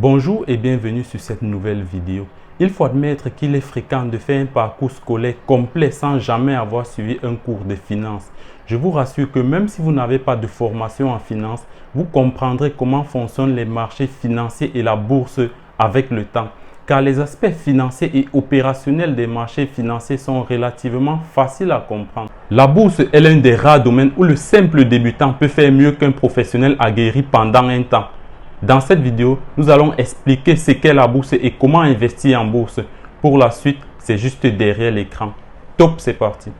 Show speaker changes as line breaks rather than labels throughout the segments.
Bonjour et bienvenue sur cette nouvelle vidéo. Il faut admettre qu'il est fréquent de faire un parcours scolaire complet sans jamais avoir suivi un cours de finance. Je vous rassure que même si vous n'avez pas de formation en finance, vous comprendrez comment fonctionnent les marchés financiers et la bourse avec le temps. Car les aspects financiers et opérationnels des marchés financiers sont relativement faciles à comprendre. La bourse est l'un des rares domaines où le simple débutant peut faire mieux qu'un professionnel aguerri pendant un temps. Dans cette vidéo, nous allons expliquer ce qu'est la bourse et comment investir en bourse. Pour la suite, c'est juste derrière l'écran. Top, c'est parti.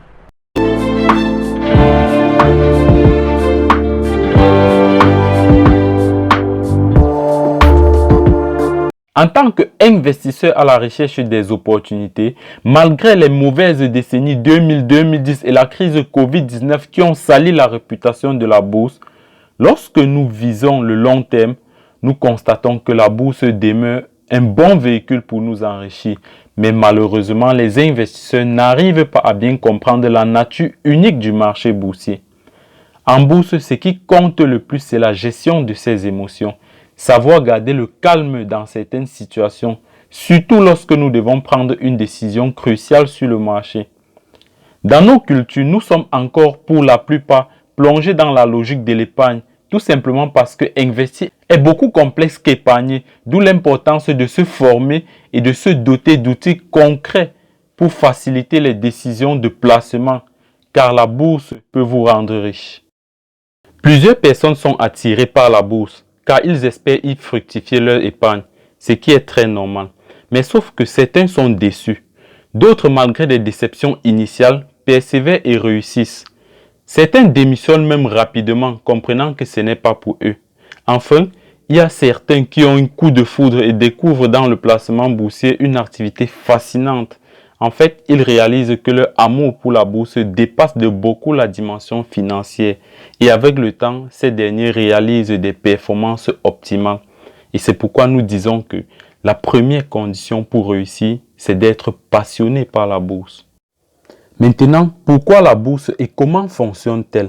En tant qu'investisseur à la recherche des opportunités, malgré les mauvaises décennies 2000-2010 et la crise Covid-19 qui ont sali la réputation de la bourse, lorsque nous visons le long terme, nous constatons que la bourse demeure un bon véhicule pour nous enrichir. Mais malheureusement, les investisseurs n'arrivent pas à bien comprendre la nature unique du marché boursier. En bourse, ce qui compte le plus, c'est la gestion de ses émotions. Savoir garder le calme dans certaines situations, surtout lorsque nous devons prendre une décision cruciale sur le marché. Dans nos cultures, nous sommes encore pour la plupart plongés dans la logique de l'épargne, tout simplement parce que investir est beaucoup complexe qu'épargner, d'où l'importance de se former et de se doter d'outils concrets pour faciliter les décisions de placement, car la bourse peut vous rendre riche. Plusieurs personnes sont attirées par la bourse, car ils espèrent y fructifier leur épargne, ce qui est très normal. Mais sauf que certains sont déçus. D'autres, malgré des déceptions initiales, persévèrent et réussissent. Certains démissionnent même rapidement, comprenant que ce n'est pas pour eux. Enfin, il y a certains qui ont un coup de foudre et découvrent dans le placement boursier une activité fascinante. En fait, ils réalisent que leur amour pour la bourse dépasse de beaucoup la dimension financière. Et avec le temps, ces derniers réalisent des performances optimales. Et c'est pourquoi nous disons que la première condition pour réussir, c'est d'être passionné par la bourse. Maintenant, pourquoi la bourse et comment fonctionne-t-elle?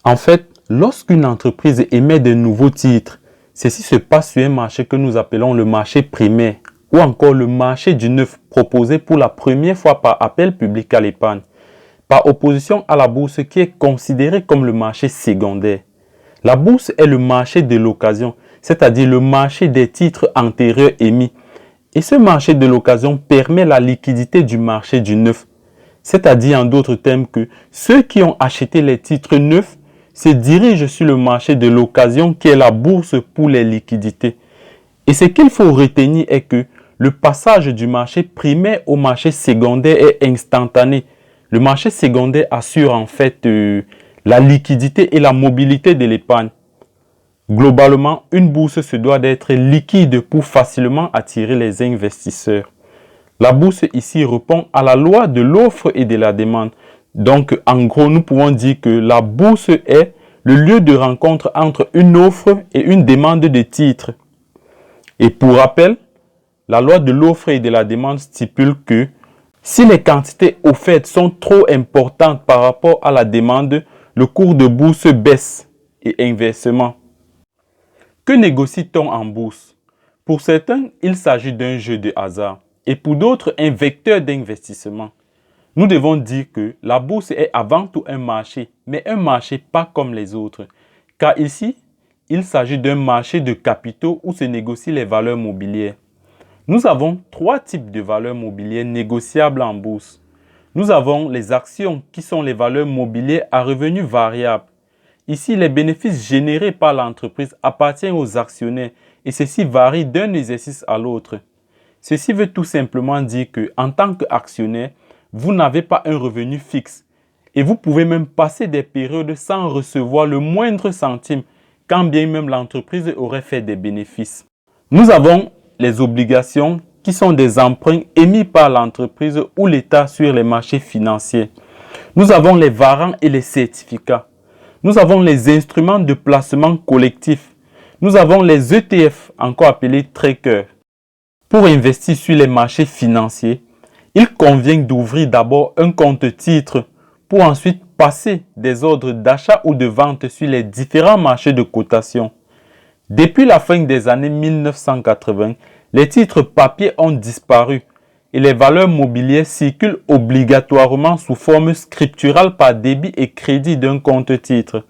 En fait, lorsqu'une entreprise émet de nouveaux titres, ceci se passe sur un marché que nous appelons le marché primaire ou encore le marché du neuf proposé pour la première fois par appel public à l'épargne, par opposition à la bourse qui est considérée comme le marché secondaire. La bourse est le marché de l'occasion, c'est-à-dire le marché des titres antérieurs émis. Et ce marché de l'occasion permet la liquidité du marché du neuf. C'est-à-dire en d'autres termes que ceux qui ont acheté les titres neufs se dirigent sur le marché de l'occasion qui est la bourse pour les liquidités. Et ce qu'il faut retenir est que le passage du marché primaire au marché secondaire est instantané. Le marché secondaire assure en fait la liquidité et la mobilité de l'épargne. Globalement, une bourse se doit d'être liquide pour facilement attirer les investisseurs. La bourse ici répond à la loi de l'offre et de la demande. Donc, en gros, nous pouvons dire que la bourse est le lieu de rencontre entre une offre et une demande de titres. Et pour rappel, la loi de l'offre et de la demande stipule que si les quantités offertes sont trop importantes par rapport à la demande, le cours de bourse baisse et inversement. Que négocie-t-on en bourse? Pour certains, il s'agit d'un jeu de hasard. Et pour d'autres, un vecteur d'investissement. Nous devons dire que la bourse est avant tout un marché, mais un marché pas comme les autres. Car ici, il s'agit d'un marché de capitaux où se négocient les valeurs mobilières. Nous avons trois types de valeurs mobilières négociables en bourse. Nous avons les actions qui sont les valeurs mobilières à revenus variables. Ici, les bénéfices générés par l'entreprise appartiennent aux actionnaires et ceci varie d'un exercice à l'autre. Ceci veut tout simplement dire qu'en tant qu'actionnaire, vous n'avez pas un revenu fixe et vous pouvez même passer des périodes sans recevoir le moindre centime, quand bien même l'entreprise aurait fait des bénéfices. Nous avons les obligations qui sont des emprunts émis par l'entreprise ou l'État sur les marchés financiers. Nous avons les warrants et les certificats. Nous avons les instruments de placement collectif. Nous avons les ETF, encore appelés trackers. Pour investir sur les marchés financiers, il convient d'ouvrir d'abord un compte titre pour ensuite passer des ordres d'achat ou de vente sur les différents marchés de cotation. Depuis la fin des années 1980, les titres papier ont disparu et les valeurs mobilières circulent obligatoirement sous forme scripturale par débit et crédit d'un compte titre.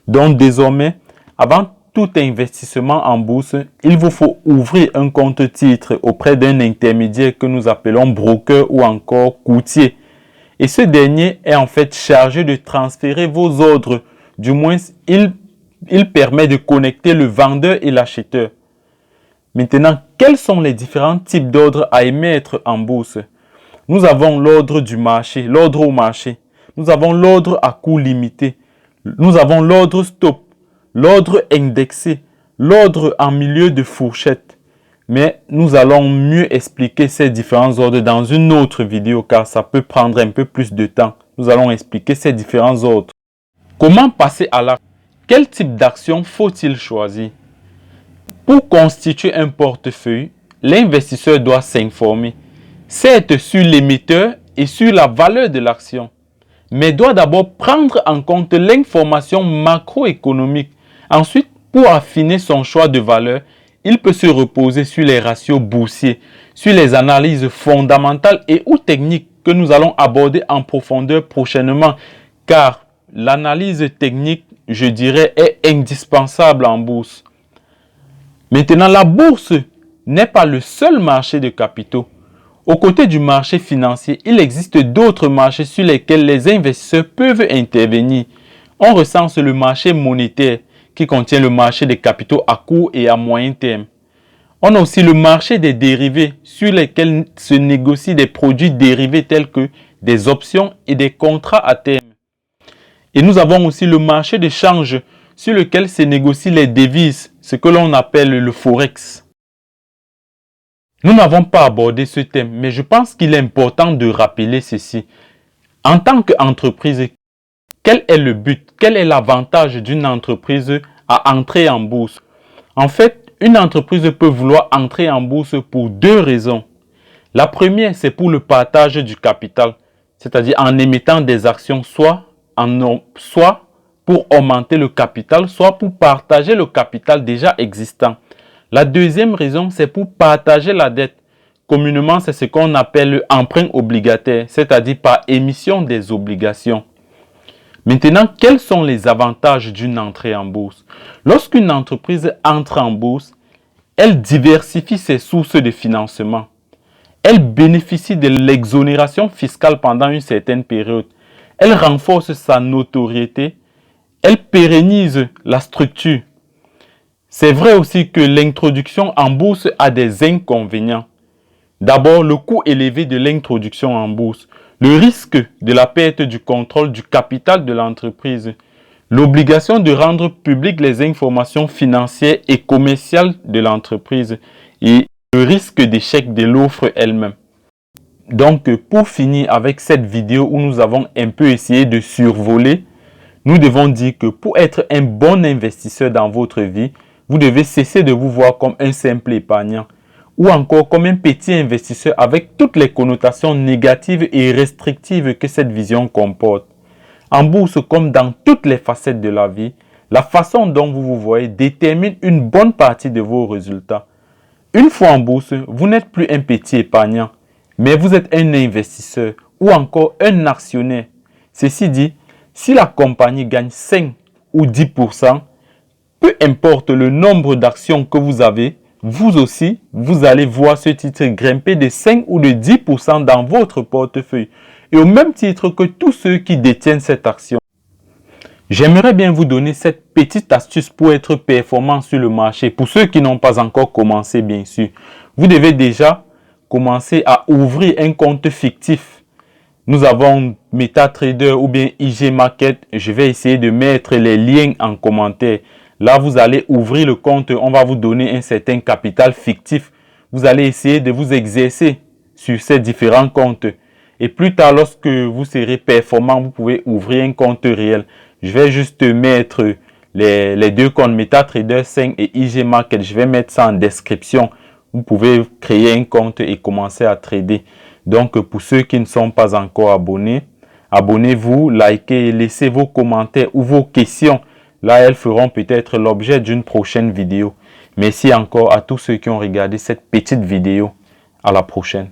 Donc désormais, avant tout investissement en bourse, il vous faut ouvrir un compte titre auprès d'un intermédiaire que nous appelons broker ou encore courtier. Et ce dernier est en fait chargé de transférer vos ordres. Du moins, il permet de connecter le vendeur et l'acheteur. Maintenant, quels sont les différents types d'ordres à émettre en bourse? Nous avons l'ordre du marché, l'ordre au marché. Nous avons l'ordre à coût limité. Nous avons l'ordre stop, l'ordre indexé, l'ordre en milieu de fourchette. Mais nous allons mieux expliquer ces différents ordres dans une autre vidéo car ça peut prendre un peu plus de temps. Nous allons expliquer ces différents ordres. Comment passer à l'acte? Quel type d'action faut-il choisir? Pour constituer un portefeuille, l'investisseur doit s'informer, certes sur l'émetteur et sur la valeur de l'action, mais doit d'abord prendre en compte l'information macroéconomique. Ensuite, pour affiner son choix de valeur, il peut se reposer sur les ratios boursiers, sur les analyses fondamentales et ou techniques que nous allons aborder en profondeur prochainement, car l'analyse technique, je dirais, est indispensable en bourse. Maintenant, la bourse n'est pas le seul marché de capitaux. Aux côtés du marché financier, il existe d'autres marchés sur lesquels les investisseurs peuvent intervenir. On recense le marché monétaire qui contient le marché des capitaux à court et à moyen terme. On a aussi le marché des dérivés sur lesquels se négocient des produits dérivés tels que des options et des contrats à terme. Et nous avons aussi le marché de change sur lequel se négocient les devises, ce que l'on appelle le forex. Nous n'avons pas abordé ce thème, mais je pense qu'il est important de rappeler ceci. En tant qu'entreprise, quel est le but, quel est l'avantage d'une entreprise à entrer en bourse? En fait, une entreprise peut vouloir entrer en bourse pour deux raisons. La première, c'est pour le partage du capital, c'est-à-dire en émettant des actions, soit pour augmenter le capital, soit pour partager le capital déjà existant. La deuxième raison, c'est pour partager la dette. Communément, c'est ce qu'on appelle l'emprunt obligataire, c'est-à-dire par émission des obligations. Maintenant, quels sont les avantages d'une entrée en bourse? Lorsqu'une entreprise entre en bourse, elle diversifie ses sources de financement. Elle bénéficie de l'exonération fiscale pendant une certaine période. Elle renforce sa notoriété. Elle pérennise la structure. C'est vrai aussi que l'introduction en bourse a des inconvénients. D'abord, le coût élevé de l'introduction en bourse, le risque de la perte du contrôle du capital de l'entreprise, l'obligation de rendre publiques les informations financières et commerciales de l'entreprise et le risque d'échec de l'offre elle-même. Donc, pour finir avec cette vidéo où nous avons un peu essayé de survoler, nous devons dire que pour être un bon investisseur dans votre vie, vous devez cesser de vous voir comme un simple épargnant ou encore comme un petit investisseur avec toutes les connotations négatives et restrictives que cette vision comporte. En bourse, comme dans toutes les facettes de la vie, la façon dont vous vous voyez détermine une bonne partie de vos résultats. Une fois en bourse, vous n'êtes plus un petit épargnant, mais vous êtes un investisseur ou encore un actionnaire. Ceci dit, si la compagnie gagne 5 ou 10%, peu importe le nombre d'actions que vous avez, vous aussi, vous allez voir ce titre grimper de 5 ou de 10% dans votre portefeuille. Et au même titre que tous ceux qui détiennent cette action. J'aimerais bien vous donner cette petite astuce pour être performant sur le marché. Pour ceux qui n'ont pas encore commencé, bien sûr. Vous devez déjà commencer à ouvrir un compte fictif. Nous avons MetaTrader ou bien IG Market. Je vais essayer de mettre les liens en commentaire. Là, vous allez ouvrir le compte. On va vous donner un certain capital fictif. Vous allez essayer de vous exercer sur ces différents comptes. Et plus tard, lorsque vous serez performant, vous pouvez ouvrir un compte réel. Je vais juste mettre les deux comptes MetaTrader 5 et IG Market. Je vais mettre ça en description. Vous pouvez créer un compte et commencer à trader. Donc, pour ceux qui ne sont pas encore abonnés, abonnez-vous, likez et laissez vos commentaires ou vos questions Là, elles feront peut-être l'objet d'une prochaine vidéo. Merci encore à tous ceux qui ont regardé cette petite vidéo. À la prochaine.